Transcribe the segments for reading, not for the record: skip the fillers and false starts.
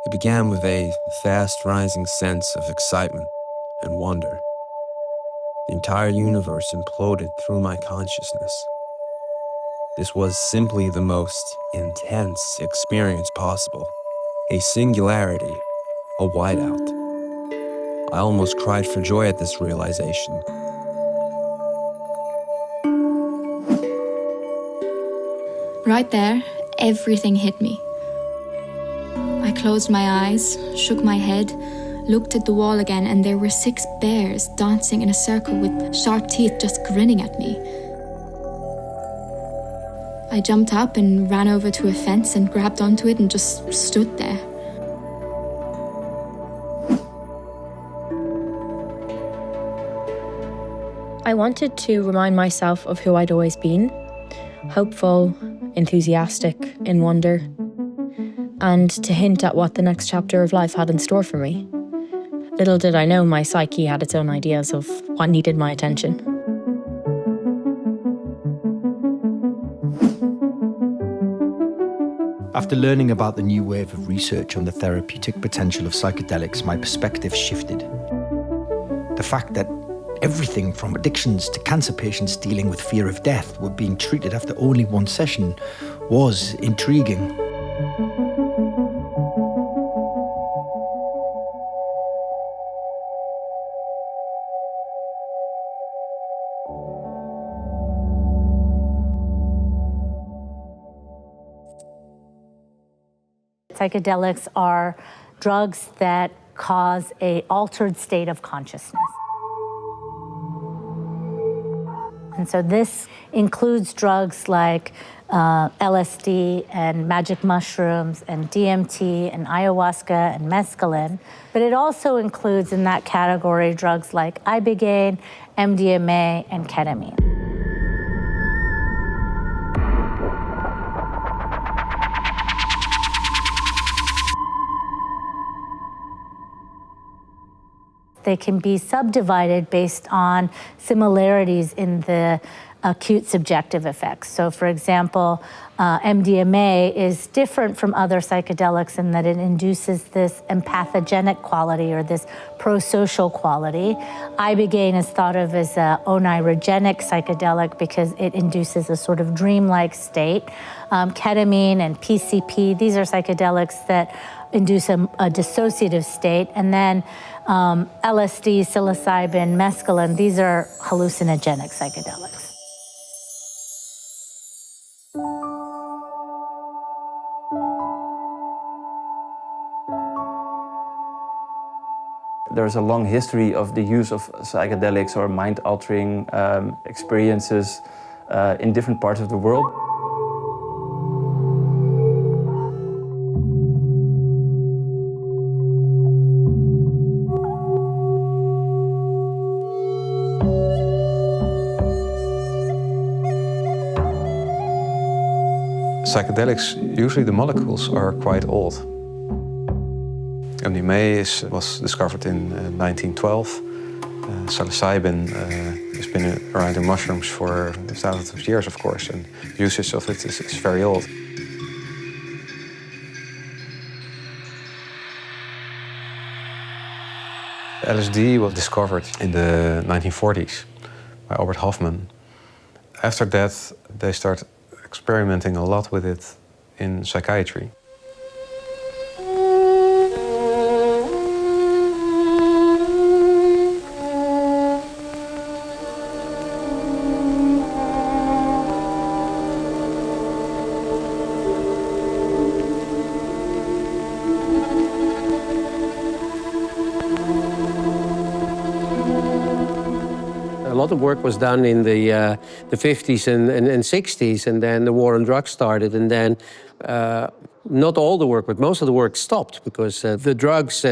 It began with a fast-rising sense of excitement and wonder. The entire universe imploded through my consciousness. This was simply the most intense experience possible. A singularity, a whiteout. I almost cried for joy at this realization. Right there, everything hit me. I closed my eyes, shook my head, looked at the wall again, and there were 6 bears dancing in a circle with sharp teeth just grinning at me. I jumped up and ran over to a fence and grabbed onto it and just stood there. I wanted to remind myself of who I'd always been, hopeful, enthusiastic, in wonder, and to hint at what the next chapter of life had in store for me. Little did I know my psyche had its own ideas of what needed my attention. After learning about the new wave of research on the therapeutic potential of psychedelics, my perspective shifted. The fact that everything from addictions to cancer patients dealing with fear of death were being treated after only one session was intriguing. Psychedelics are drugs that cause an altered state of consciousness. And so this includes drugs like LSD and magic mushrooms and DMT and ayahuasca and mescaline. But it also includes in that category drugs like ibogaine, mdma, and ketamine. They can be subdivided based on similarities in the acute subjective effects. So for example, mdma is different from other psychedelics in that it induces this empathogenic quality or this prosocial quality. Ibogaine is thought of as an onirogenic psychedelic because it induces a sort of dreamlike state. Ketamine and PCP, these are psychedelics that induce a dissociative state. And then LSD, psilocybin, mescaline, these are hallucinogenic psychedelics. There's a long history of the use of psychedelics or mind-altering experiences in different parts of the world. Psychedelics, usually the molecules are quite old. mdma was discovered in 1912. Psilocybin has been around in mushrooms for thousands of years, of course, and usage of it is very old. LSD was discovered in the 1940s by Albert Hofmann. After that, they started experimenting a lot with it in psychiatry. A lot of work was done in the 50s and 60s, and then the war on drugs started, and then not all the work, but most of the work stopped because the drugs,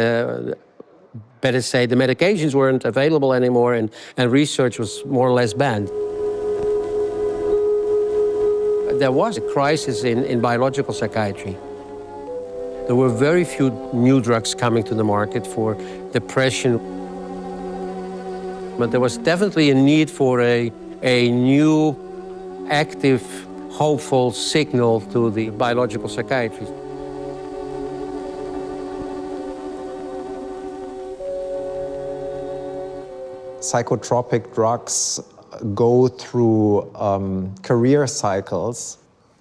better say, the medications weren't available anymore, and research was more or less banned. There was a crisis in biological psychiatry. There were very few new drugs coming to the market for depression. But there was definitely a need for a new, active, hopeful signal to the biological psychiatry. psychotropic drugs go through career cycles,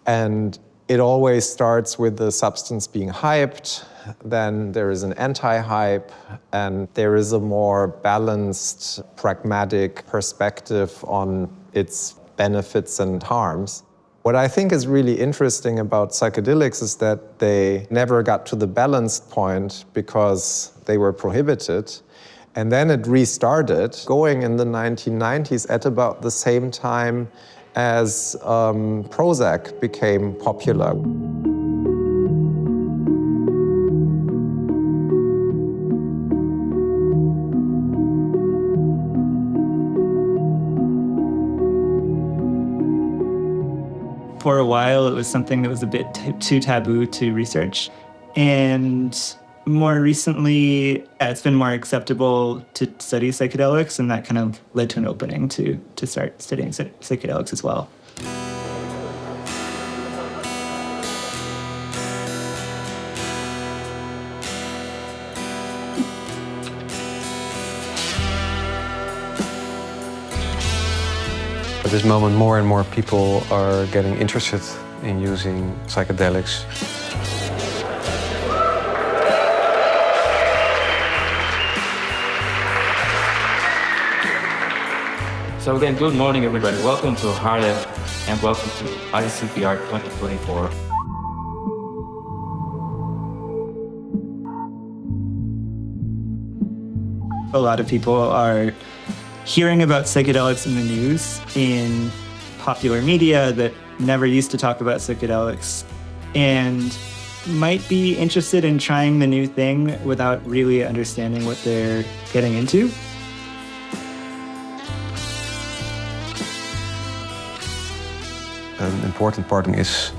and it always starts with the substance being hyped, then there is an anti-hype, and there is a more balanced, pragmatic perspective on its benefits and harms. What I think is really interesting about psychedelics is that they never got to the balanced point because they were prohibited. And then it restarted, going in the 1990s at about the same time as Prozac became popular. For a while, it was something that was a bit too taboo to research. And more recently, it's been more acceptable to study psychedelics, and that kind of led to an opening to start studying psychedelics as well. At this moment, more and more people are getting interested in using psychedelics. So again, good morning, everybody. Welcome to Haarlem and welcome to ICPR 2024. A lot of people are hearing about psychedelics in the news, in popular media that never used to talk about psychedelics, and might be interested in trying the new thing without really understanding what they're getting into. An important part is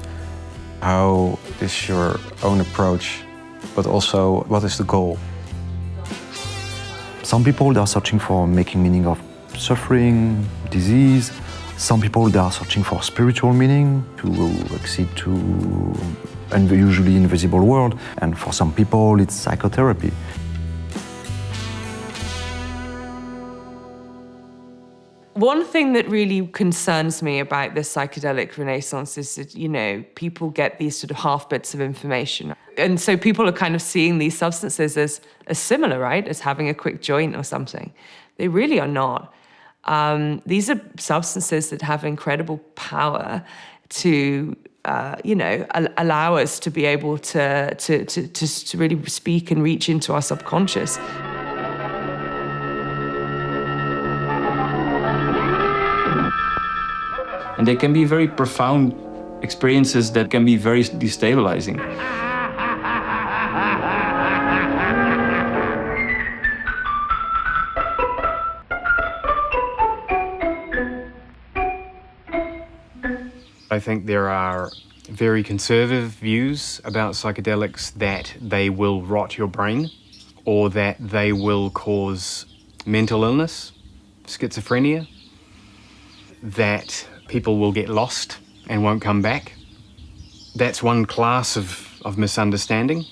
how is your own approach, but also what is the goal? Some people, they are searching for making meaning of suffering, disease. Some people, they are searching for spiritual meaning, to accede to an usually invisible world. And for some people, it's psychotherapy. One thing that really concerns me about the psychedelic renaissance is that, you know, people get these sort of half bits of information. And so people are kind of seeing these substances as similar, right? As having a quick joint or something. They really are not. These are substances that have incredible power to, allow us to be able to really speak and reach into our subconscious. And they can be very profound experiences that can be very destabilizing. I think there are very conservative views about psychedelics that they will rot your brain or that they will cause mental illness, schizophrenia, that people will get lost and won't come back. That's one class of misunderstanding.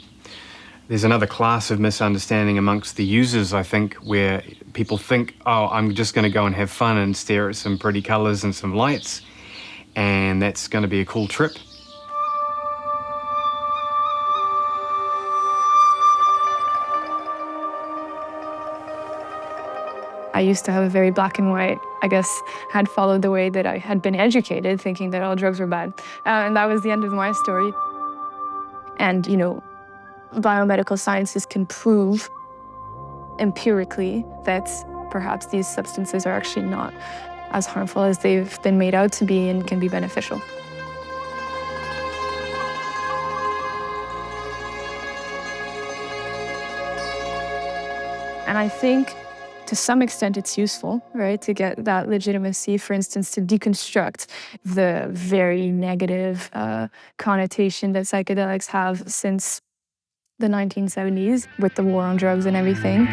There's another class of misunderstanding amongst the users, I think, where people think, oh, I'm just going to go and have fun and stare at some pretty colours and some lights, and that's going to be a cool trip. I used to have a very black and white, I guess, had followed the way that I had been educated, thinking that all drugs were bad. And that was the end of my story. And, you know, biomedical sciences can prove empirically that perhaps these substances are actually not as harmful as they've been made out to be and can be beneficial. And I think to some extent it's useful, right, to get that legitimacy, for instance, to deconstruct the very negative connotation that psychedelics have since the 1970s with the war on drugs and everything.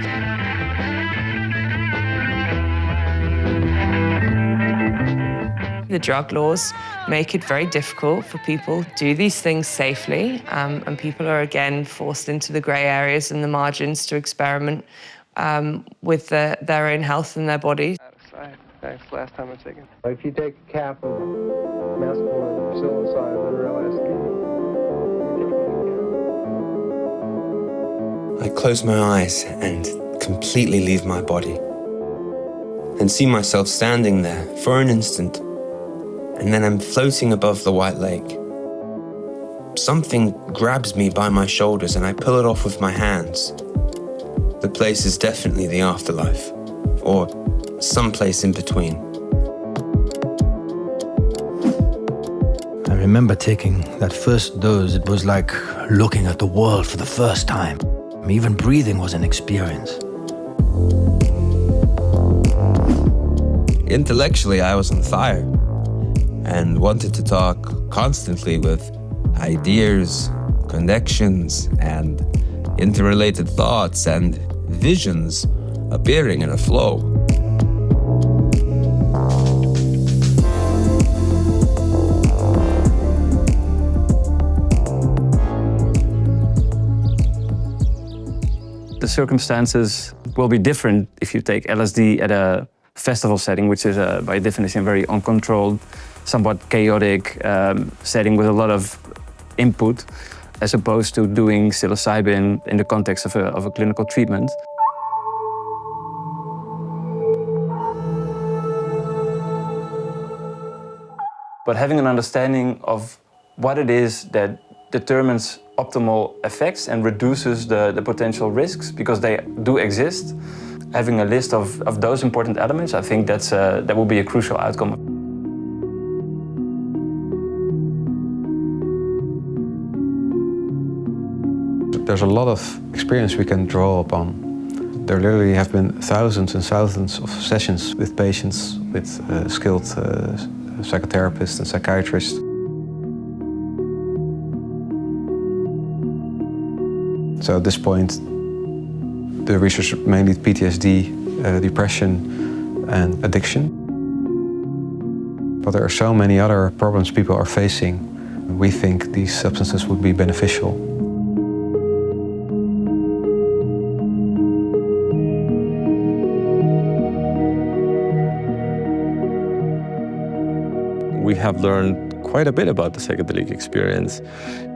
The drug laws make it very difficult for people to do these things safely, and people are again forced into the grey areas and the margins to experiment with their own health and their body. Thanks. Last time I was taken. If you take a cap of mescaline, psilocybin, or LSD, I close my eyes and completely leave my body, and see myself standing there for an instant, and then I'm floating above the white lake. Something grabs me by my shoulders and I pull it off with my hands. The place is definitely the afterlife, or someplace in between. I remember taking that first dose. It was like looking at the world for the first time. Even breathing was an experience. Intellectually, I was on fire and wanted to talk constantly with ideas, connections, and interrelated thoughts and visions appearing in a flow. The circumstances will be different if you take LSD at a festival setting, which is by definition very uncontrolled, somewhat chaotic setting with a lot of input, as opposed to doing psilocybin in the context of a clinical treatment. But having an understanding of what it is that determines optimal effects and reduces the potential risks, because they do exist, having a list of those important elements, I think that will be a crucial outcome. There's a lot of experience we can draw upon. There literally have been thousands and thousands of sessions with patients, with skilled psychotherapists and psychiatrists. So at this point, the research mainly PTSD, depression, and addiction. But there are so many other problems people are facing. We think these substances would be beneficial. We have learned quite a bit about the psychedelic experience,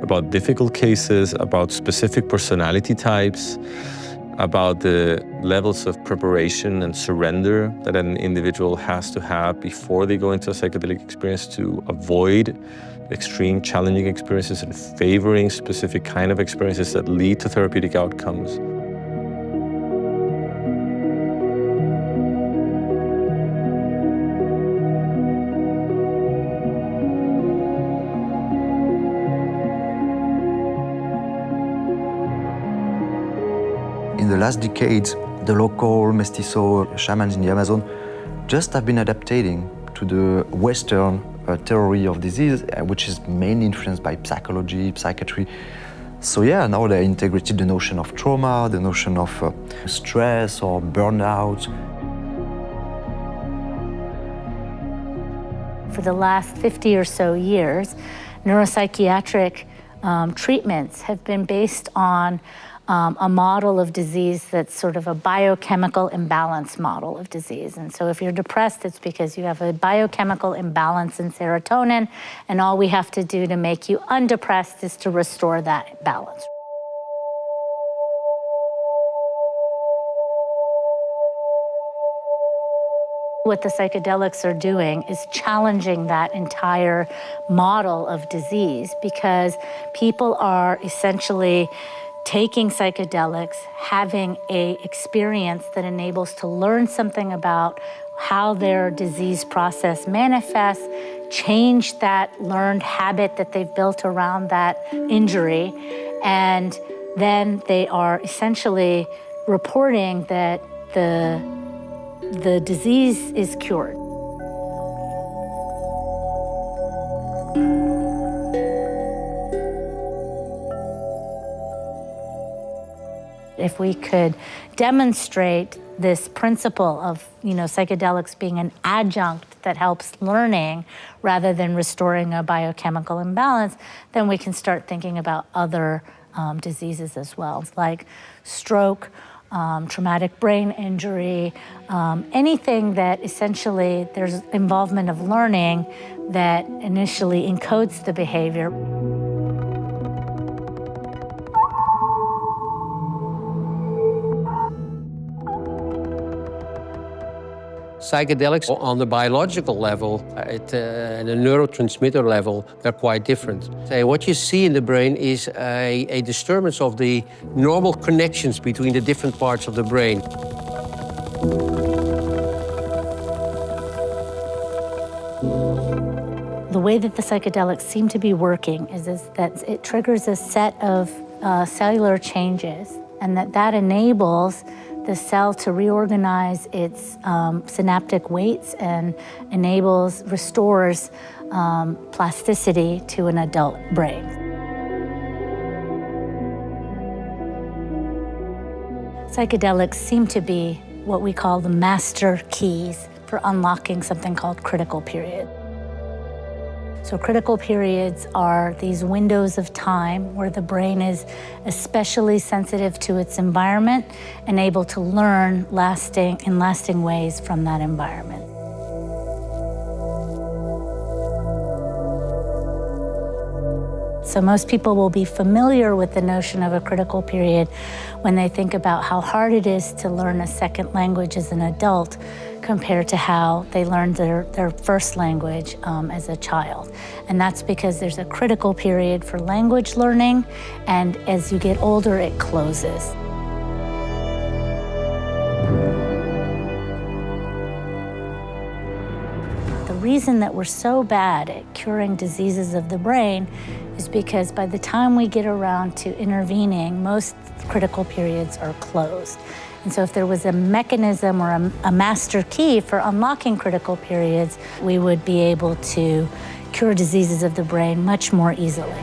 about difficult cases, about specific personality types, about the levels of preparation and surrender that an individual has to have before they go into a psychedelic experience to avoid extreme challenging experiences and favoring specific kind of experiences that lead to therapeutic outcomes. In the last decades, the local mestizo shamans in the Amazon just have been adapting to the Western theory of disease, which is mainly influenced by psychology, psychiatry. So yeah, now they integrated the notion of trauma, the notion of stress or burnout. For the last 50 or so years, neuropsychiatric treatments have been based on a model of disease that's sort of a biochemical imbalance model of disease. And so if you're depressed, it's because you have a biochemical imbalance in serotonin, and all we have to do to make you undepressed is to restore that balance. What the psychedelics are doing is challenging that entire model of disease, because people are essentially taking psychedelics, having an experience that enables to learn something about how their disease process manifests, change that learned habit that they've built around that injury, and then they are essentially reporting that the disease is cured. If we could demonstrate this principle of, psychedelics being an adjunct that helps learning rather than restoring a biochemical imbalance, then we can start thinking about other diseases as well, like stroke, traumatic brain injury, anything that essentially there's involvement of learning that initially encodes the behavior. Psychedelics on the biological level, and a neurotransmitter level, they're quite different. What you see in the brain is a disturbance of the normal connections between the different parts of the brain. The way that the psychedelics seem to be working is that it triggers a set of cellular changes, and that enables the cell to reorganize its synaptic weights and restores plasticity to an adult brain. Psychedelics seem to be what we call the master keys for unlocking something called critical period. So critical periods are these windows of time where the brain is especially sensitive to its environment and able to learn in lasting ways from that environment. So most people will be familiar with the notion of a critical period when they think about how hard it is to learn a second language as an adult compared to how they learned their first language as a child. And that's because there's a critical period for language learning, and as you get older, it closes. The reason that we're so bad at curing diseases of the brain is because by the time we get around to intervening, most critical periods are closed. And so if there was a mechanism or a master key for unlocking critical periods, we would be able to cure diseases of the brain much more easily.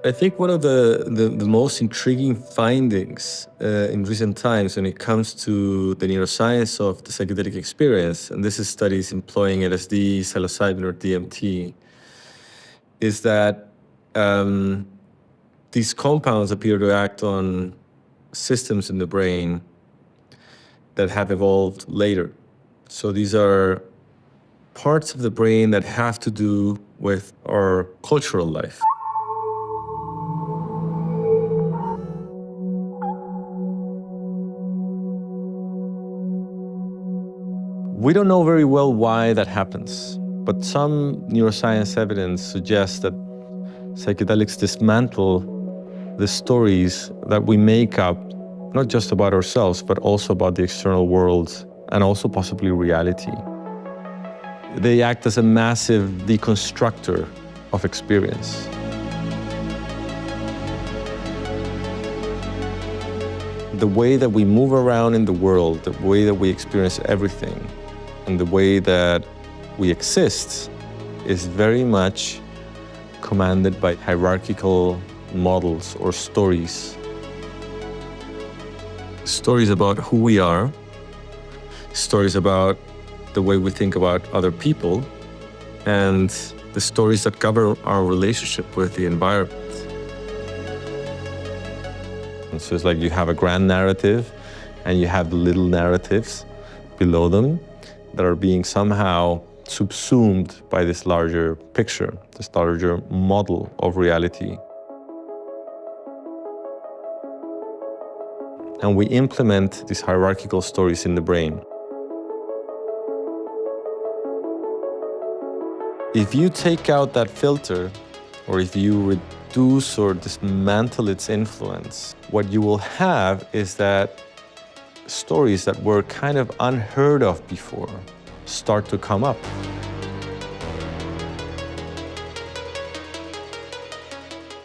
I think one of the most intriguing findings in recent times when it comes to the neuroscience of the psychedelic experience, and this is studies employing LSD, psilocybin, or DMT, is that these compounds appear to act on systems in the brain that have evolved later. So these are parts of the brain that have to do with our cultural life. We don't know very well why that happens, but some neuroscience evidence suggests that psychedelics dismantle the stories that we make up, not just about ourselves, but also about the external world and also possibly reality. They act as a massive deconstructor of experience. The way that we move around in the world, the way that we experience everything, and the way that we exist is very much commanded by hierarchical models or stories. Stories about who we are, stories about the way we think about other people, and the stories that govern our relationship with the environment. And so it's like you have a grand narrative and you have the little narratives below them that are being somehow subsumed by this larger picture, this larger model of reality. And we implement these hierarchical stories in the brain. If you take out that filter, or if you reduce or dismantle its influence, what you will have is that stories that were kind of unheard of before start to come up.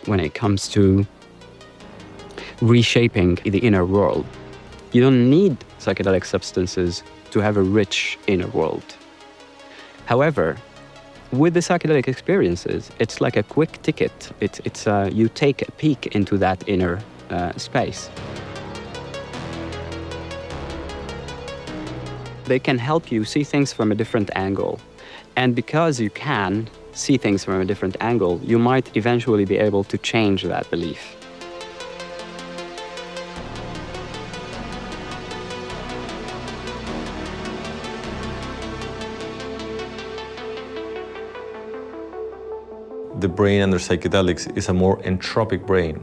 When it comes to reshaping the inner world, you don't need psychedelic substances to have a rich inner world. However, with the psychedelic experiences, it's like a quick ticket. You take a peek into that inner space. They can help you see things from a different angle. And because you can see things from a different angle, you might eventually be able to change that belief. The brain under psychedelics is a more entropic brain.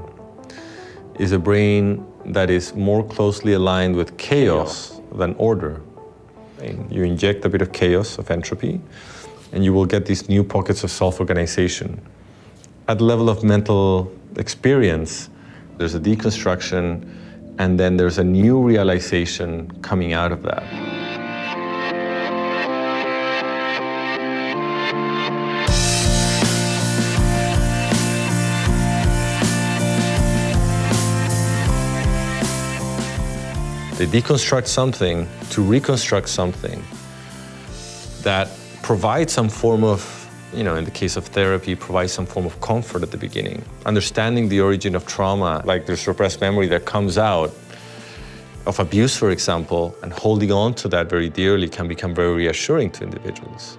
Is a brain that is more closely aligned with chaos than order. You inject a bit of chaos, of entropy, and you will get these new pockets of self-organization. At the level of mental experience, there's a deconstruction, and then there's a new realization coming out of that. They deconstruct something to reconstruct something that provides some form of, in the case of therapy, provides some form of comfort at the beginning. Understanding the origin of trauma, like there's repressed memory that comes out of abuse, for example, and holding on to that very dearly can become very reassuring to individuals.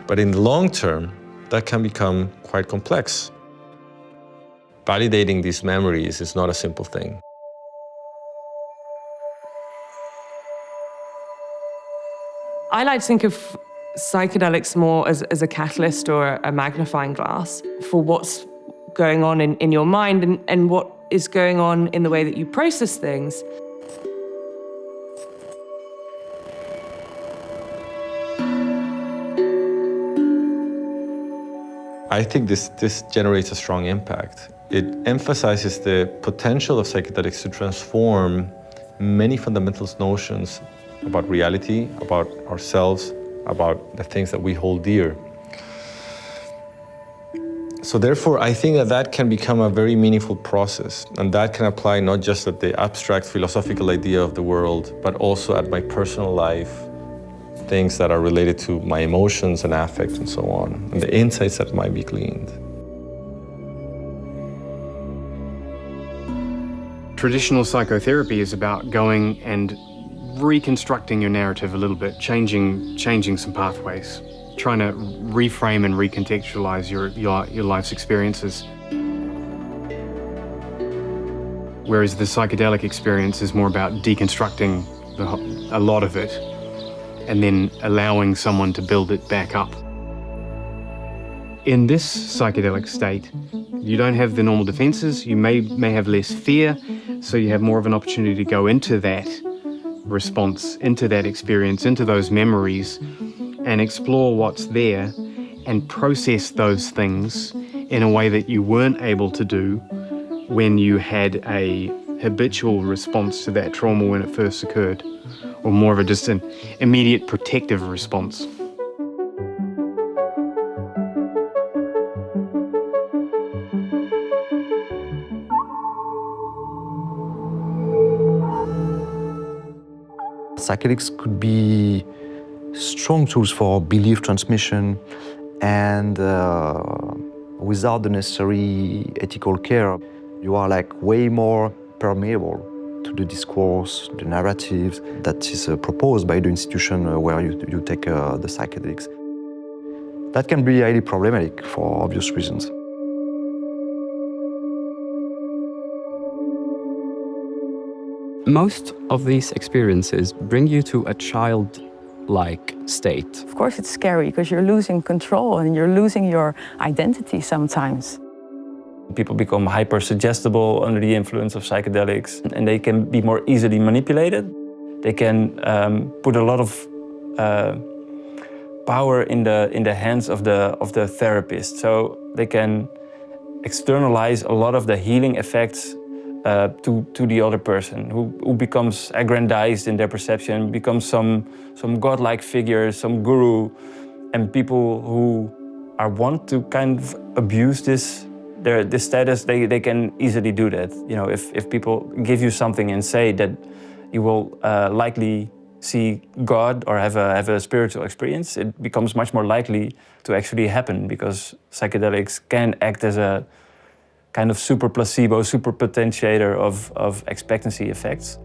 But in the long term, that can become quite complex. Validating these memories is not a simple thing. I like to think of psychedelics more as a catalyst or a magnifying glass for what's going on in your mind and what is going on in the way that you process things. I think this generates a strong impact. It emphasizes the potential of psychedelics to transform many fundamental notions about reality, about ourselves, about the things that we hold dear. So therefore, I think that can become a very meaningful process, and that can apply not just at the abstract philosophical idea of the world, but also at my personal life, things that are related to my emotions and affect and so on, and the insights that might be gleaned. Traditional psychotherapy is about going and reconstructing your narrative a little bit, changing some pathways, trying to reframe and recontextualize your life's experiences. Whereas the psychedelic experience is more about deconstructing a lot of it and then allowing someone to build it back up. In this psychedelic state, you don't have the normal defenses, you may have less fear, so you have more of an opportunity to go into that response, into that experience, into those memories, and explore what's there and process those things in a way that you weren't able to do when you had a habitual response to that trauma when it first occurred, or more of a just an immediate protective response. Psychedelics could be strong tools for belief transmission, and without the necessary ethical care, you are like way more permeable to the discourse, the narratives that is proposed by the institution where you take the psychedelics. That can be highly problematic for obvious reasons. Most of these experiences bring you to a childlike state. Of course it's scary because you're losing control and you're losing your identity sometimes. People become hyper-suggestible under the influence of psychedelics, and they can be more easily manipulated. They can put a lot of power in the hands of the therapist. So they can externalize a lot of the healing effects to the other person, who becomes aggrandized in their perception, becomes some godlike figure, some guru, and people who want to kind of abuse this status, they can easily do that. You know, if people give you something and say that you will likely see God or have a spiritual experience, it becomes much more likely to actually happen, because psychedelics can act as a kind of super placebo, super potentiator of expectancy effects.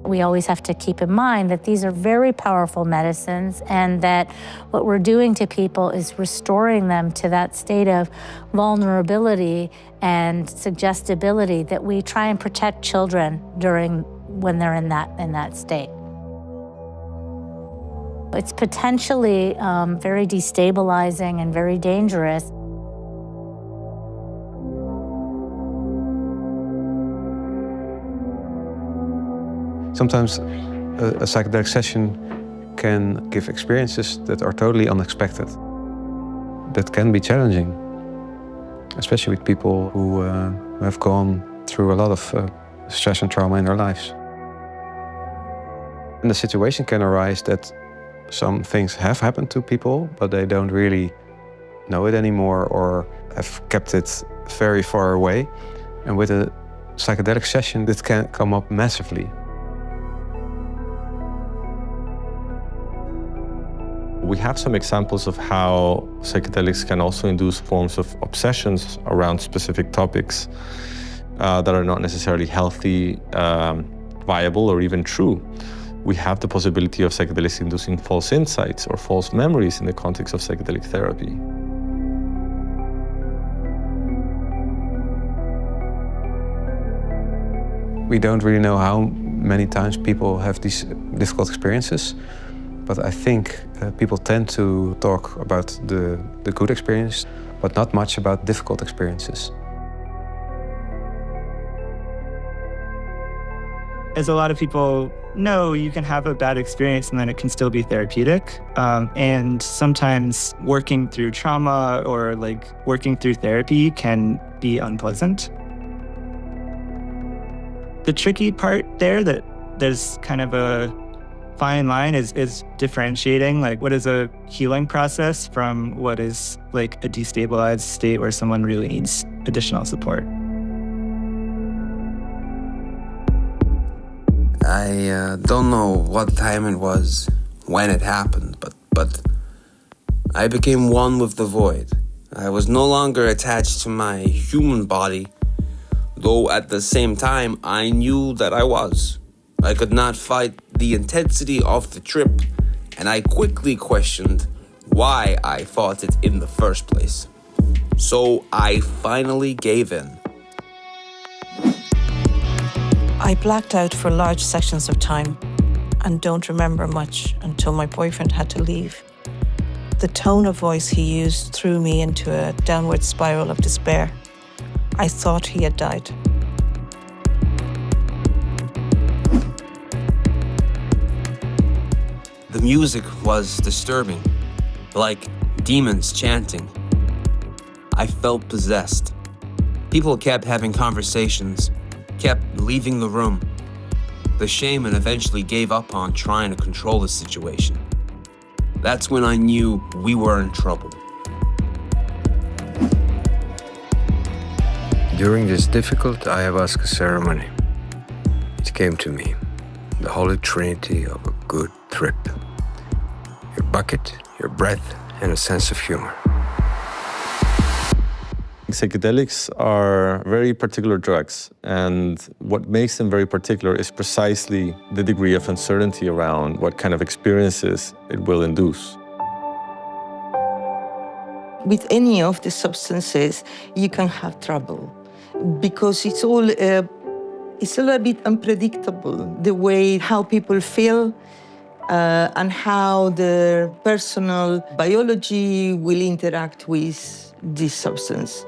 We always have to keep in mind that these are very powerful medicines and that what we're doing to people is restoring them to that state of vulnerability and suggestibility that we try and protect children when they're in that state. It's potentially very destabilizing and very dangerous. Sometimes a psychedelic session can give experiences that are totally unexpected. That can be challenging, especially with people who have gone through a lot of stress and trauma in their lives. And the situation can arise that some things have happened to people, but they don't really know it anymore or have kept it very far away. And with a psychedelic session, this can come up massively. We have some examples of how psychedelics can also induce forms of obsessions around specific topics that are not necessarily healthy, viable, or even true. We have the possibility of psychedelics inducing false insights or false memories in the context of psychedelic therapy. We don't really know how many times people have these difficult experiences, but I think people tend to talk about the good experience, but not much about difficult experiences. As a lot of people know, you can have a bad experience and then it can still be therapeutic. And sometimes working through trauma or working through therapy can be unpleasant. The tricky part there, that there's kind of a fine line, is differentiating what is a healing process from what is a destabilized state where someone really needs additional support. I don't know what time it was when it happened, but I became one with the void. I was no longer attached to my human body, though at the same time I knew that I was. I could not fight the intensity of the trip, and I quickly questioned why I thought it in the first place. So I finally gave in. I blacked out for large sections of time and don't remember much until my boyfriend had to leave. The tone of voice he used threw me into a downward spiral of despair. I thought he had died. The music was disturbing, like demons chanting. I felt possessed. People kept having conversations, kept leaving the room. The shaman eventually gave up on trying to control the situation. That's when I knew we were in trouble. During this difficult ayahuasca ceremony, it came to me, the holy trinity of a good trip. Your bucket, your breath, and a sense of humor. Psychedelics are very particular drugs, and what makes them very particular is precisely the degree of uncertainty around what kind of experiences it will induce. With any of the substances, you can have trouble because it's all a bit unpredictable, the way how people feel and how their personal biology will interact with this substance.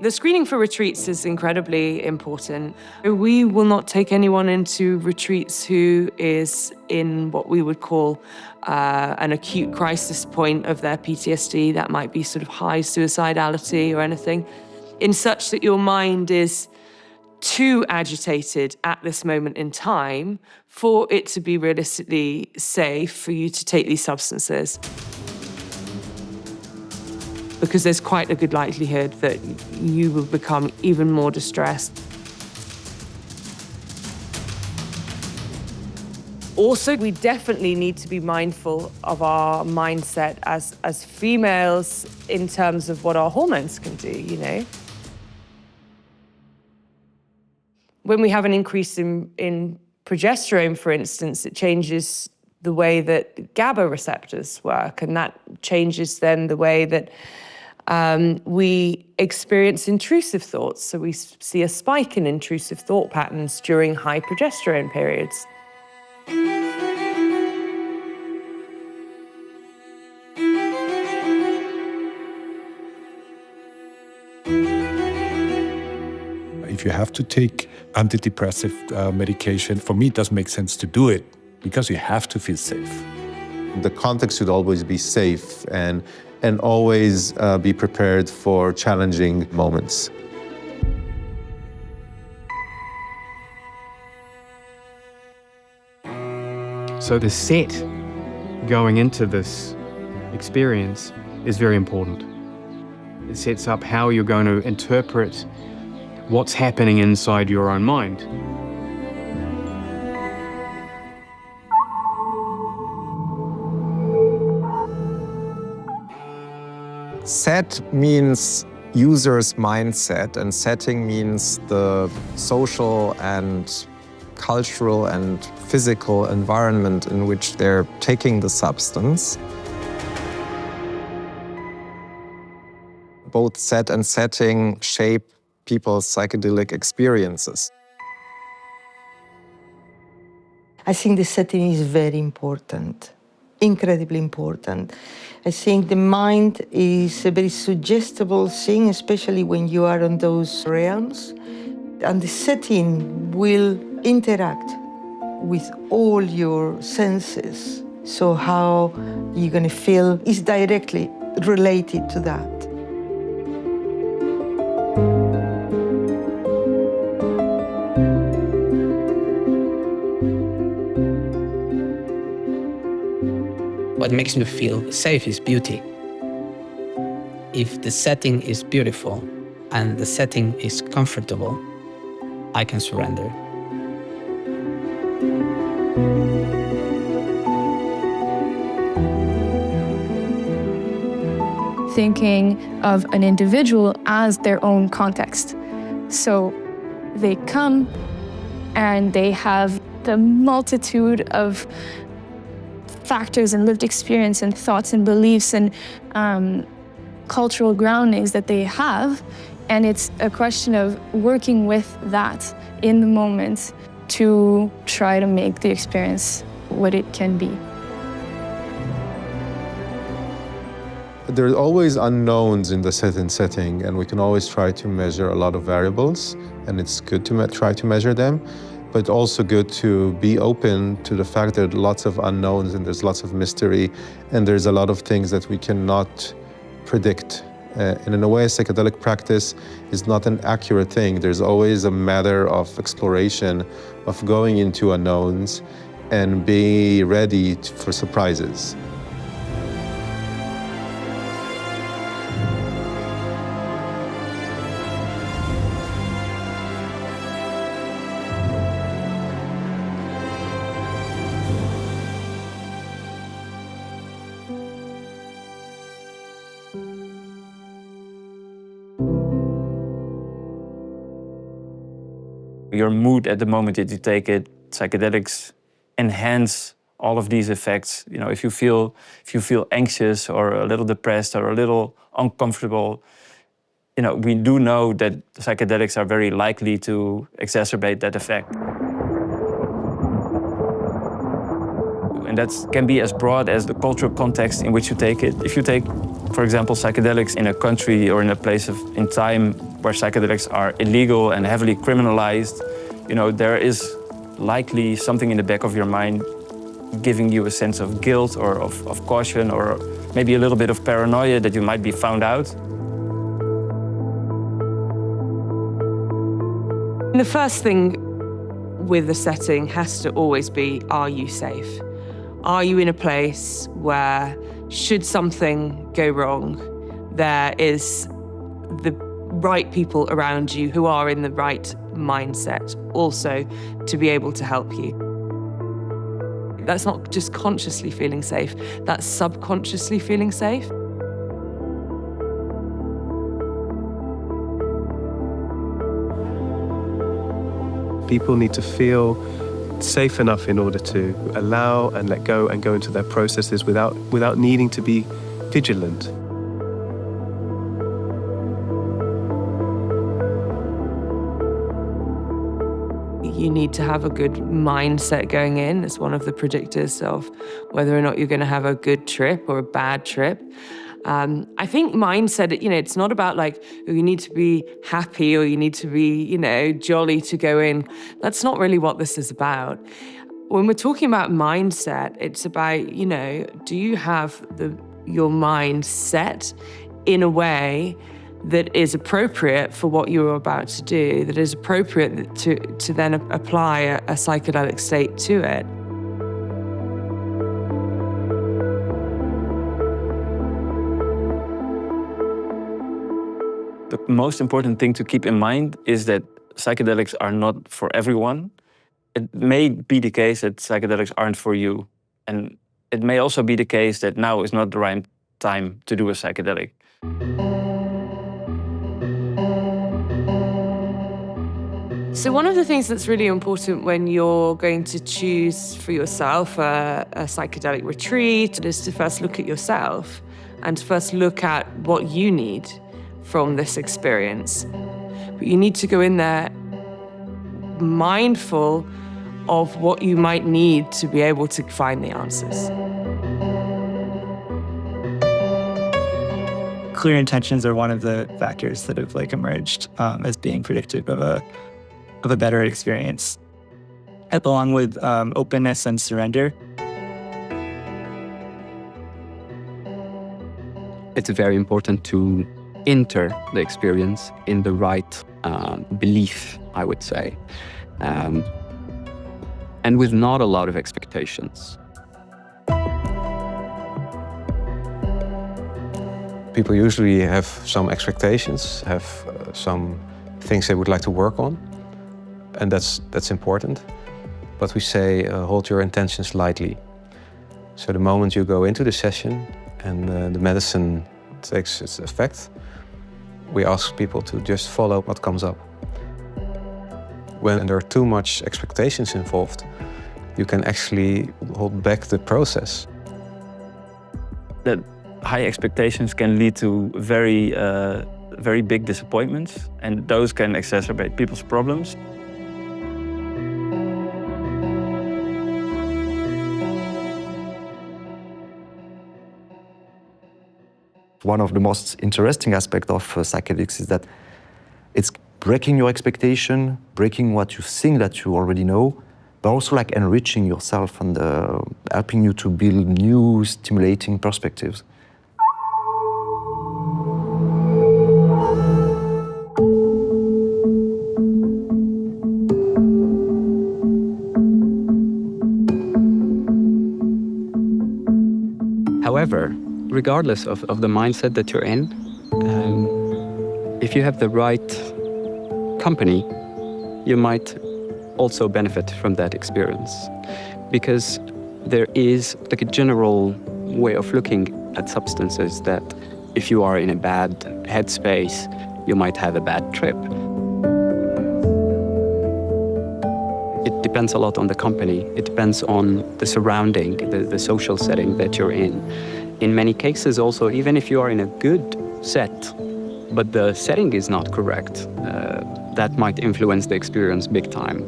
The screening for retreats is incredibly important. We will not take anyone into retreats who is in what we would call an acute crisis point of their PTSD. That might be sort of high suicidality or anything, in such that your mind is too agitated at this moment in time for it to be realistically safe for you to take these substances. Because there's quite a good likelihood that you will become even more distressed. Also, we definitely need to be mindful of our mindset as females in terms of what our hormones can do, you know? When we have an increase in progesterone, for instance, it changes the way that GABA receptors work, and that changes then the way that we experience intrusive thoughts. So we see a spike in intrusive thought patterns during high progesterone periods. If you have to take antidepressive medication, for me it doesn't make sense to do it because you have to feel safe. The context should always be safe and always be prepared for challenging moments. So the set going into this experience is very important. It sets up how you're going to interpret what's happening inside your own mind. Set means user's mindset, and setting means the social and cultural and physical environment in which they're taking the substance. Both set and setting shape people's psychedelic experiences. I think the setting is very important, incredibly important. I think the mind is a very suggestible thing, especially when you are on those realms. And the setting will interact with all your senses. So how you're going to feel is directly related to that. What makes me feel safe is beauty. If the setting is beautiful and the setting is comfortable, I can surrender. Thinking of an individual as their own context. So they come and they have the multitude of factors and lived experience and thoughts and beliefs and cultural groundings that they have. And it's a question of working with that in the moment to try to make the experience what it can be. There are always unknowns in the setting, and we can always try to measure a lot of variables, and it's good to try to measure them, but also good to be open to the fact that there are lots of unknowns and there's lots of mystery, and there's a lot of things that we cannot predict. And in a way, psychedelic practice is not an accurate thing. There's always a matter of exploration, of going into unknowns and be ready for surprises. Your mood at the moment that you take it, psychedelics enhance all of these effects. You know, if you feel anxious or a little depressed or a little uncomfortable, you know, we do know that psychedelics are very likely to exacerbate that effect. And that can be as broad as the cultural context in which you take it. If you take, for example, psychedelics in a country or in a place in time where psychedelics are illegal and heavily criminalized, you know, there is likely something in the back of your mind giving you a sense of guilt or of caution or maybe a little bit of paranoia that you might be found out. The first thing with the setting has to always be, are you safe? Are you in a place where, should something go wrong, there is the right people around you who are in the right mindset also to be able to help you? That's not just consciously feeling safe, that's subconsciously feeling safe. People need to feel safe enough in order to allow and let go and go into their processes without needing to be vigilant. You need to have a good mindset going in. It's one of the predictors of whether or not you're going to have a good trip or a bad trip. I think mindset, it's not about like, you need to be happy or you need to be, jolly to go in. That's not really what this is about. When we're talking about mindset, it's about, do you have your mind set in a way that is appropriate for what you're about to do, that is appropriate to then apply a psychedelic state to it. The most important thing to keep in mind is that psychedelics are not for everyone. It may be the case that psychedelics aren't for you. And it may also be the case that now is not the right time to do a psychedelic. So one of the things that's really important when you're going to choose for yourself a psychedelic retreat is to first look at yourself and to first look at what you need from this experience. But you need to go in there mindful of what you might need to be able to find the answers. Clear intentions are one of the factors that have emerged as being predictive of a better experience, along with openness and surrender. It's very important to enter the experience in the right belief, I would say, and with not a lot of expectations. People usually have some expectations, have some things they would like to work on, and that's important. But we say hold your intentions lightly. So the moment you go into the session and the medicine takes its effect, we ask people to just follow what comes up. When there are too much expectations involved, you can actually hold back the process. That high expectations can lead to very big disappointments, and those can exacerbate people's problems. One of the most interesting aspects of psychedelics is that it's breaking your expectation, breaking what you think that you already know, but also enriching yourself and helping you to build new, stimulating perspectives. However, regardless of the mindset that you're in, if you have the right company, you might also benefit from that experience. Because there is a general way of looking at substances that if you are in a bad headspace, you might have a bad trip. It depends a lot on the company. It depends on the surrounding, the social setting that you're in. In many cases also, even if you are in a good set, but the setting is not correct, that might influence the experience big time.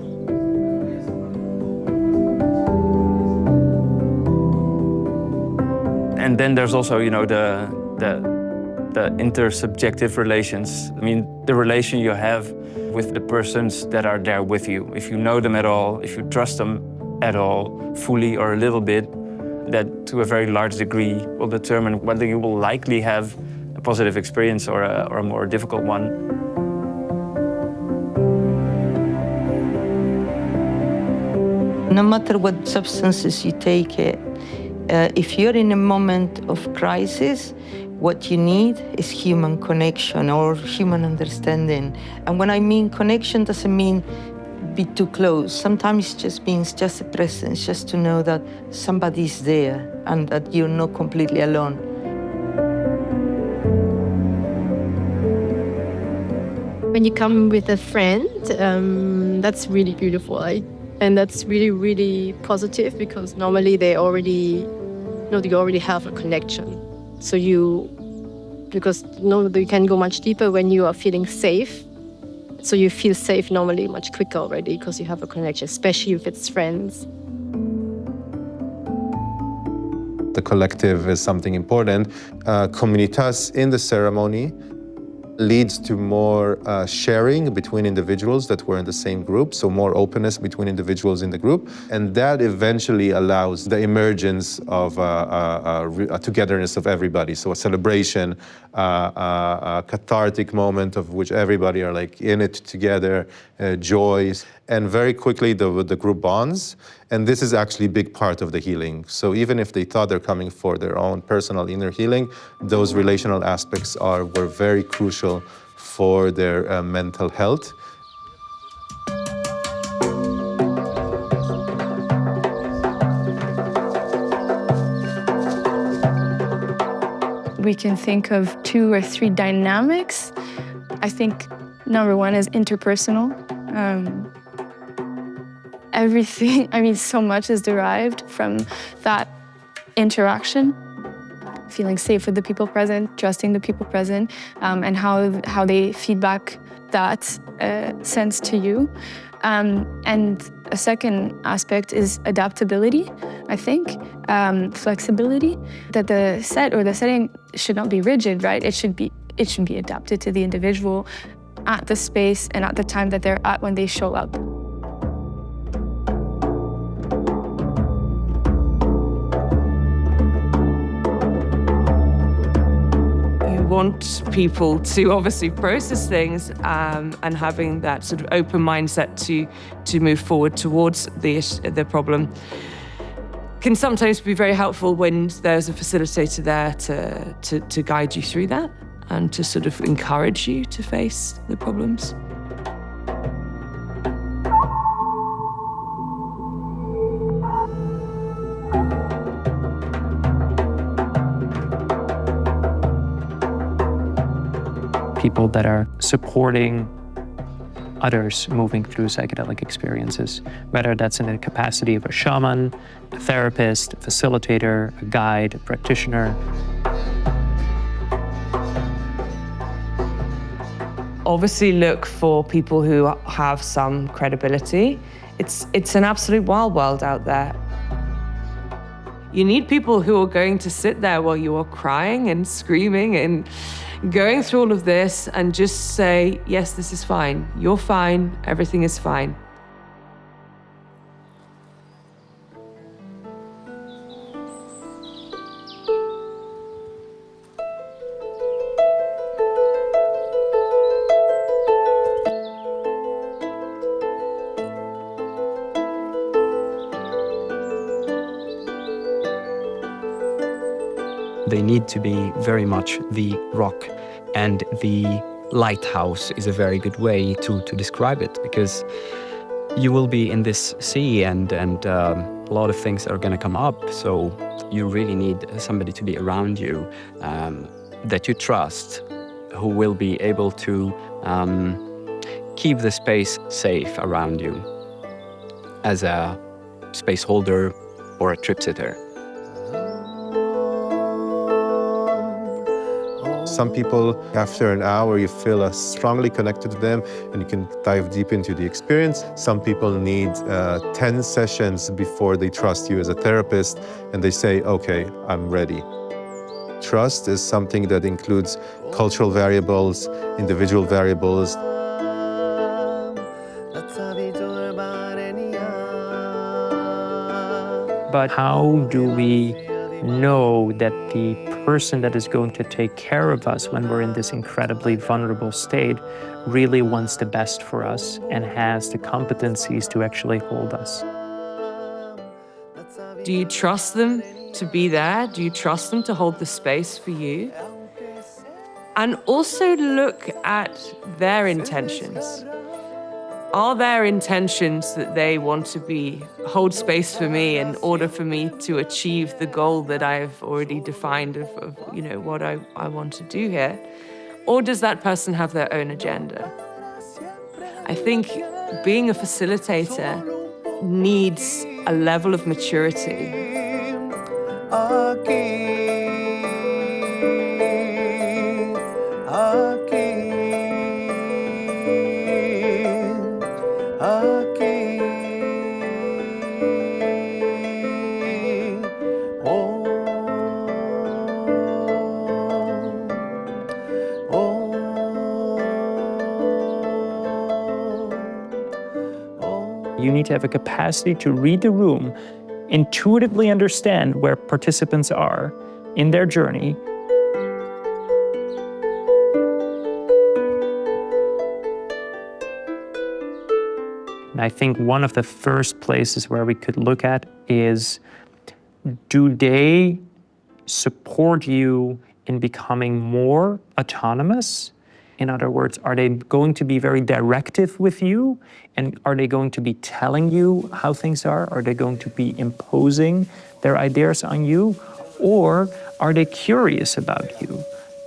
And then there's also, the intersubjective relations. I mean, the relation you have with the persons that are there with you. If you know them at all, if you trust them at all, fully or a little bit, that to a very large degree will determine whether you will likely have a positive experience or a more difficult one. No matter what substances you take, if you're in a moment of crisis, what you need is human connection or human understanding. And when I mean connection, doesn't mean be too close. Sometimes it just means just a presence, just to know that somebody's there and that you're not completely alone. When you come with a friend, that's really beautiful. And that's really, really positive because normally you already have a connection. So because you can go much deeper when you are feeling safe. So you feel safe normally much quicker already because you have a connection, especially if it's friends. The collective is something important. Comunitas in the ceremony leads to more sharing between individuals that were in the same group, so more openness between individuals in the group. And that eventually allows the emergence of a togetherness of everybody. So a celebration, a cathartic moment of which everybody are like in it together, joys. And very quickly the group bonds. And this is actually a big part of the healing. So even if they thought they're coming for their own personal inner healing, those relational aspects were very crucial for their mental health. We can think of 2 or 3 dynamics. I think number 1 is interpersonal. Everything, so much is derived from that interaction. Feeling safe with the people present, trusting the people present, and how they feedback that sense to you. And a second aspect is adaptability, I think, flexibility. That the set or the setting should not be rigid, right? It should be adapted to the individual at the space and at the time that they're at when they show up. Want people to obviously process things and having that sort of open mindset to move forward towards the problem can sometimes be very helpful when there's a facilitator there to guide you through that and to sort of encourage you to face the problems. People that are supporting others moving through psychedelic experiences, whether that's in the capacity of a shaman, a therapist, a facilitator, a guide, a practitioner. Obviously look for people who have some credibility. It's an absolute wild world out there. You need people who are going to sit there while you are crying and screaming and going through all of this and just say, yes, this is fine. You're fine. Everything is fine. They need to be very much the rock, and the lighthouse is a very good way to describe it, because you will be in this sea and a lot of things are going to come up, so you really need somebody to be around you that you trust, who will be able to keep the space safe around you as a space holder or a trip sitter. Some people, after an hour, you feel strongly connected to them and you can dive deep into the experience. Some people need 10 sessions before they trust you as a therapist and they say, okay, I'm ready. Trust is something that includes cultural variables, individual variables. But how do we know that the person that is going to take care of us when we're in this incredibly vulnerable state really wants the best for us and has the competencies to actually hold us? Do you trust them to be there? Do you trust them to hold the space for you? And also look at their intentions. Are their intentions that they want to hold space for me in order for me to achieve the goal that I've already defined of what I want to do here? Or does that person have their own agenda? I think being a facilitator needs a level of maturity. You need to have a capacity to read the room, intuitively understand where participants are in their journey. And I think one of the first places where we could look at is, do they support you in becoming more autonomous? In other words, are they going to be very directive with you? And are they going to be telling you how things are? Are they going to be imposing their ideas on you? Or are they curious about you?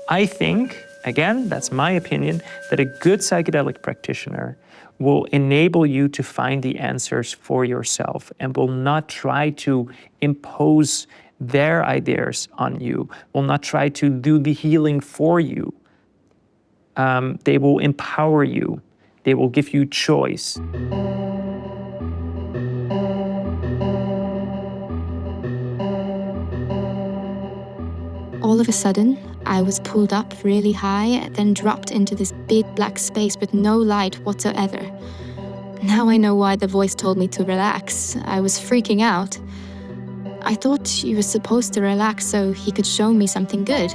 I think, again, that's my opinion, that a good psychedelic practitioner will enable you to find the answers for yourself and will not try to impose their ideas on you, will not try to do the healing for you. They will empower you. They will give you choice. All of a sudden, I was pulled up really high, then dropped into this big black space with no light whatsoever. Now I know why the voice told me to relax. I was freaking out. I thought he was supposed to relax so he could show me something good.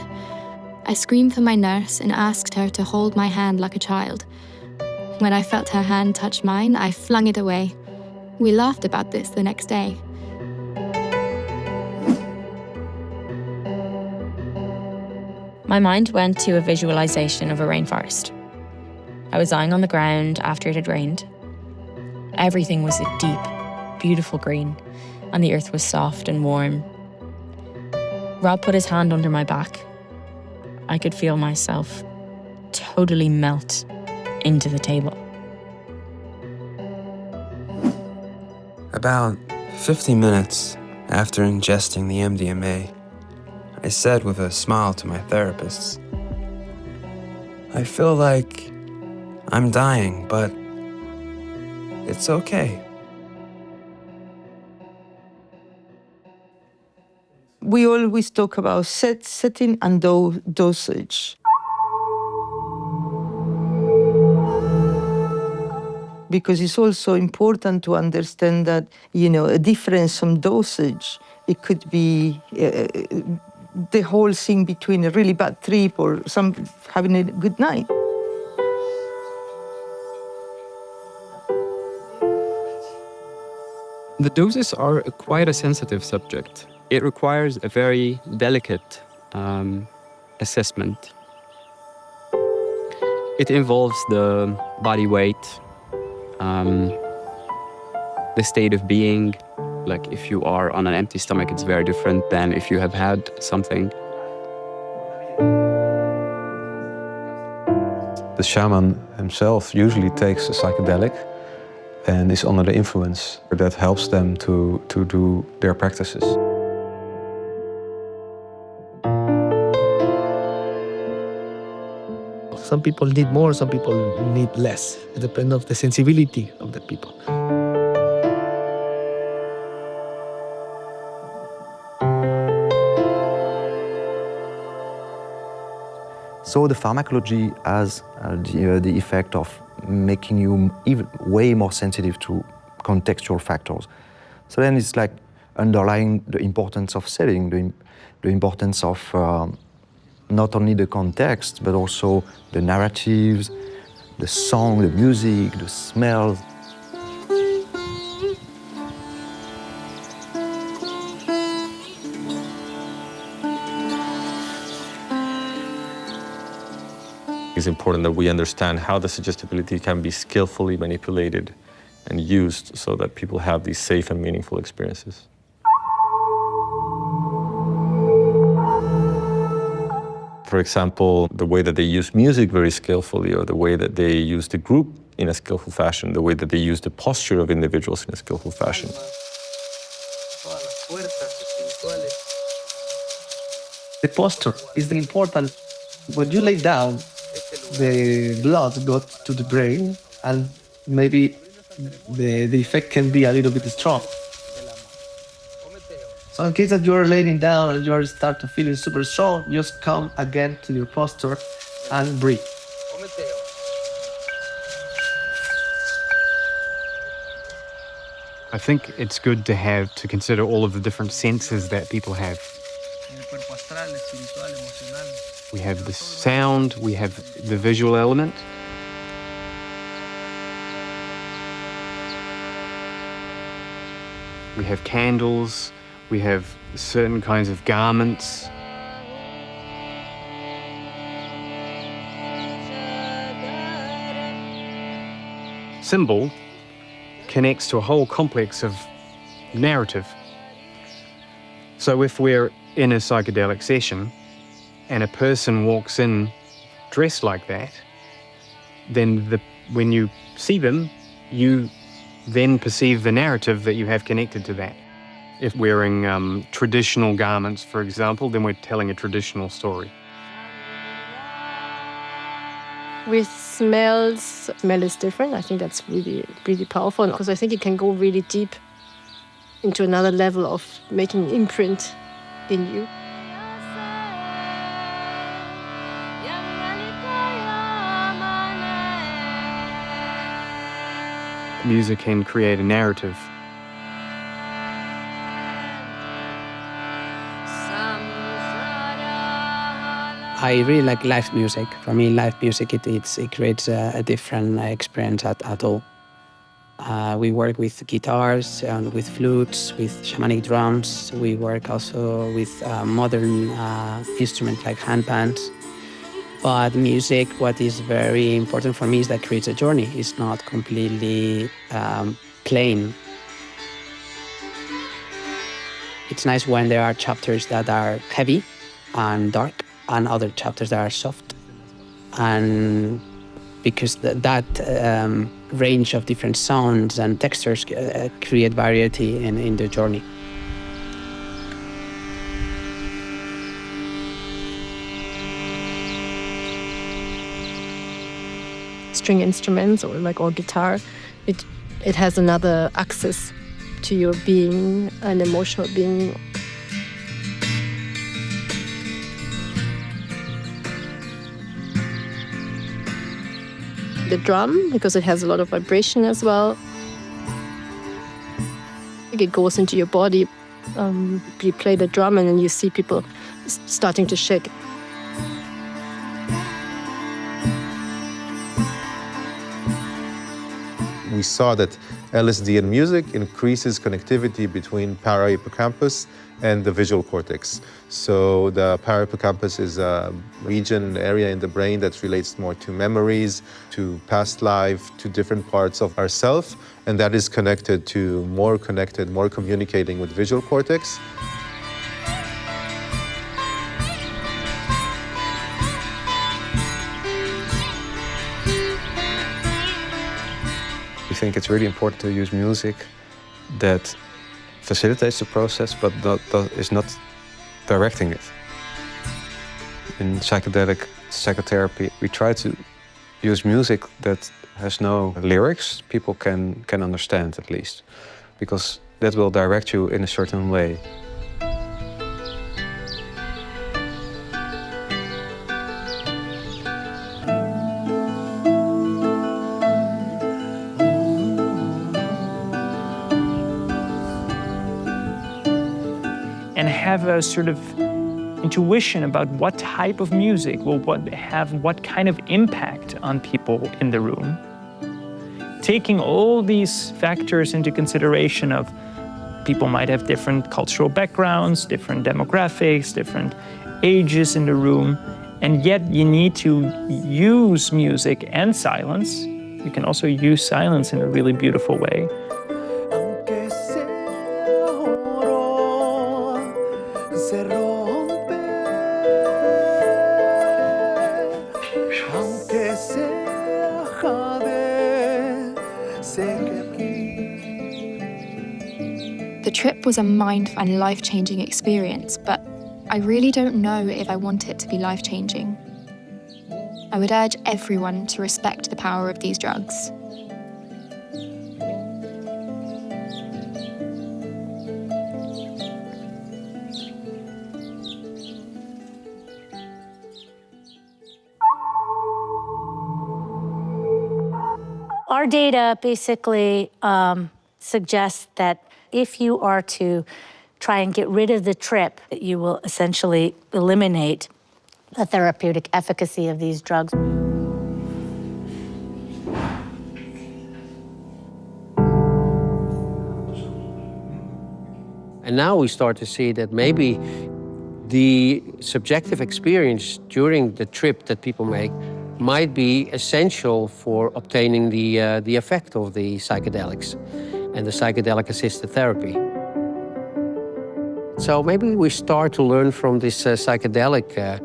I screamed for my nurse and asked her to hold my hand like a child. When I felt her hand touch mine, I flung it away. We laughed about this the next day. My mind went to a visualization of a rainforest. I was lying on the ground after it had rained. Everything was a deep, beautiful green, and the earth was soft and warm. Rob put his hand under my back. I could feel myself totally melt into the table. About 50 minutes after ingesting the MDMA, I said with a smile to my therapists, I feel like I'm dying, but it's okay. We always talk about setting and dosage. Because it's also important to understand that, a difference from dosage, it could be the whole thing between a really bad trip or having a good night. The doses are quite a sensitive subject. It requires a very delicate assessment. It involves the body weight, the state of being. Like if you are on an empty stomach, it's very different than if you have had something. The shaman himself usually takes a psychedelic and is under the influence that helps them to do their practices. Some people need more, some people need less. It depends on the sensibility of the people. So the pharmacology has the effect of making you even way more sensitive to contextual factors. So then it's like underlying the importance of setting, the importance of not only the context, but also the narratives, the song, the music, the smells. It's important that we understand how the suggestibility can be skillfully manipulated and used so that people have these safe and meaningful experiences. For example, the way that they use music very skillfully, or the way that they use the group in a skillful fashion, the way that they use the posture of individuals in a skillful fashion. The posture is important. When you lay down, the blood goes to the brain, and maybe the effect can be a little bit strong. So in case that you're laying down and you start to feel super strong, just come again to your posture and breathe. I think it's good to consider all of the different senses that people have. We have the sound, we have the visual element. We have candles, we have certain kinds of garments. Symbol connects to a whole complex of narrative. So if we're in a psychedelic session and a person walks in dressed like that, then when you see them, you then perceive the narrative that you have connected to that. If wearing traditional garments, for example, then we're telling a traditional story. With smells, smell is different. I think that's really, really powerful because I think it can go really deep into another level of making an imprint in you. Music can create a narrative. I really like live music. For me, live music, it creates a different experience at all. We work with guitars and with flutes, with shamanic drums. We work also with modern instruments like handpands. But music, what is very important for me is that it creates a journey. It's not completely plain. It's nice when there are chapters that are heavy and dark, and other chapters that are soft. And because that range of different sounds and textures create variety in the journey. String instruments or guitar, it has another access to your being, an emotional being. The drum, because it has a lot of vibration as well. It goes into your body. You play the drum and then you see people starting to shake. We saw that LSD and music increases connectivity between para-hippocampus and the visual cortex. So the para-hippocampus is a region, area in the brain that relates more to memories, to past life, to different parts of ourself, and that is more communicating with visual cortex. I think it's really important to use music that facilitates the process, but is not directing it. In psychedelic psychotherapy, we try to use music that has no lyrics, people can understand at least, because that will direct you in a certain way. And have a sort of intuition about what type of music will have what kind of impact on people in the room. Taking all these factors into consideration of people might have different cultural backgrounds, different demographics, different ages in the room, and yet you need to use music and silence. You can also use silence in a really beautiful way. The trip was a mind and life-changing experience, but I really don't know if I want it to be life-changing. I would urge everyone to respect the power of these drugs. Our data basically suggests that if you are to try and get rid of the trip, you will essentially eliminate the therapeutic efficacy of these drugs. And now we start to see that maybe the subjective experience during the trip that people make might be essential for obtaining the effect of the psychedelics and the psychedelic-assisted therapy. So maybe we start to learn from this psychedelic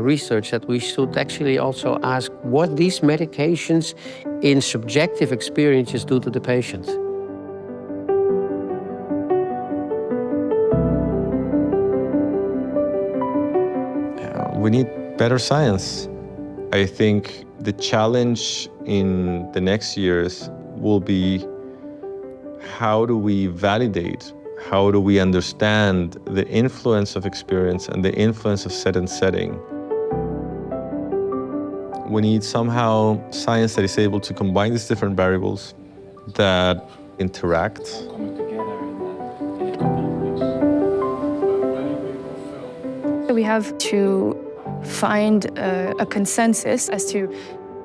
research that we should actually also ask what these medications in subjective experiences do to the patient. We need better science. I think the challenge in the next years will be how do we validate, how do we understand the influence of experience and the influence of set and setting. We need somehow science that is able to combine these different variables that interact. We have to find a consensus as to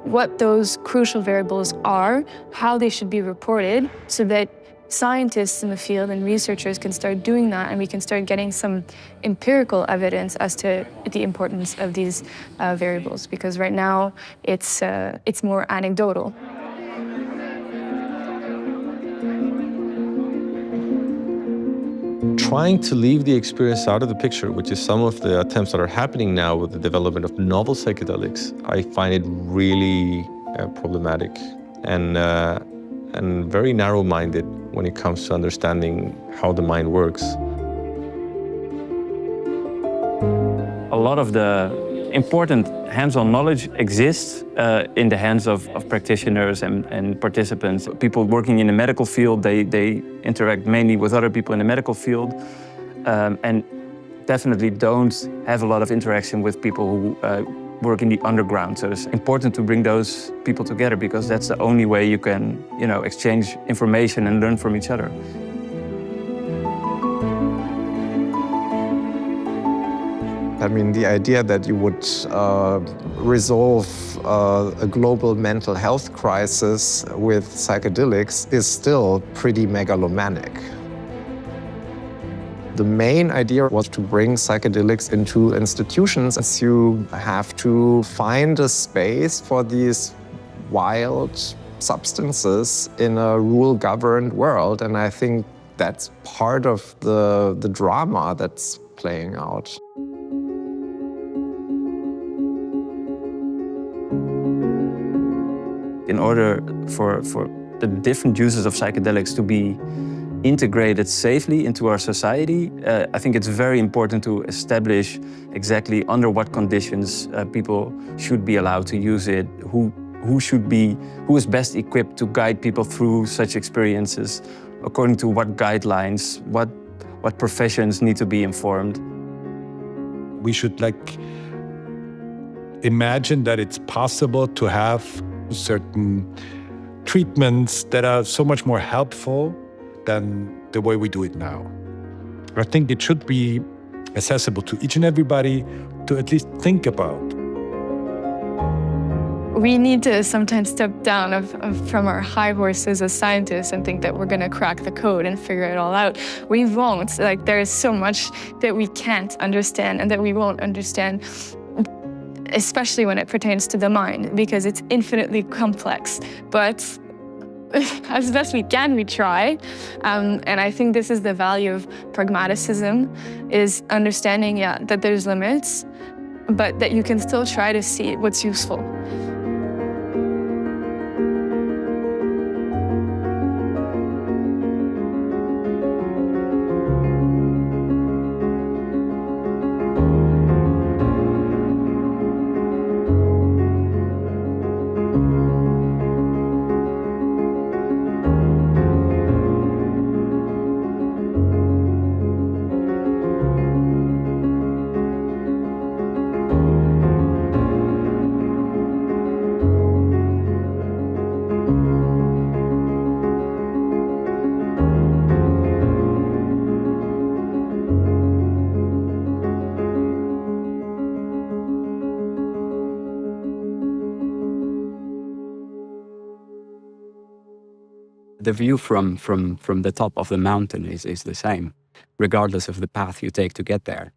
what those crucial variables are, how they should be reported, so that scientists in the field and researchers can start doing that, and we can start getting some empirical evidence as to the importance of these variables. Because right now, it's more anecdotal. Trying to leave the experience out of the picture, which is some of the attempts that are happening now with the development of novel psychedelics, I find it really problematic and very narrow-minded when it comes to understanding how the mind works. A lot of the important hands-on knowledge exists in the hands of practitioners and participants. People working in the medical field, they interact mainly with other people in the medical field and definitely don't have a lot of interaction with people who work in the underground. So it's important to bring those people together because that's the only way you can, exchange information and learn from each other. I mean, the idea that you would resolve a global mental health crisis with psychedelics is still pretty megalomanic. The main idea was to bring psychedelics into institutions, as you have to find a space for these wild substances in a rule-governed world. And I think that's part of the drama that's playing out. In order for the different uses of psychedelics to be integrated safely into our society, I think it's very important to establish exactly under what conditions people should be allowed to use it, who is best equipped to guide people through such experiences, according to what guidelines, what professions need to be informed. We should imagine that it's possible to have certain treatments that are so much more helpful than the way we do it now. I think it should be accessible to each and everybody to at least think about. We need to sometimes step down from our high horses as scientists and think that we're going to crack the code and figure it all out. We won't. There is so much that we can't understand and that we won't understand, especially when it pertains to the mind, because it's infinitely complex. But as best we can, we try. And I think this is the value of pragmaticism, is understanding, that there's limits, but that you can still try to see what's useful. The view from the top of the mountain is the same, regardless of the path you take to get there.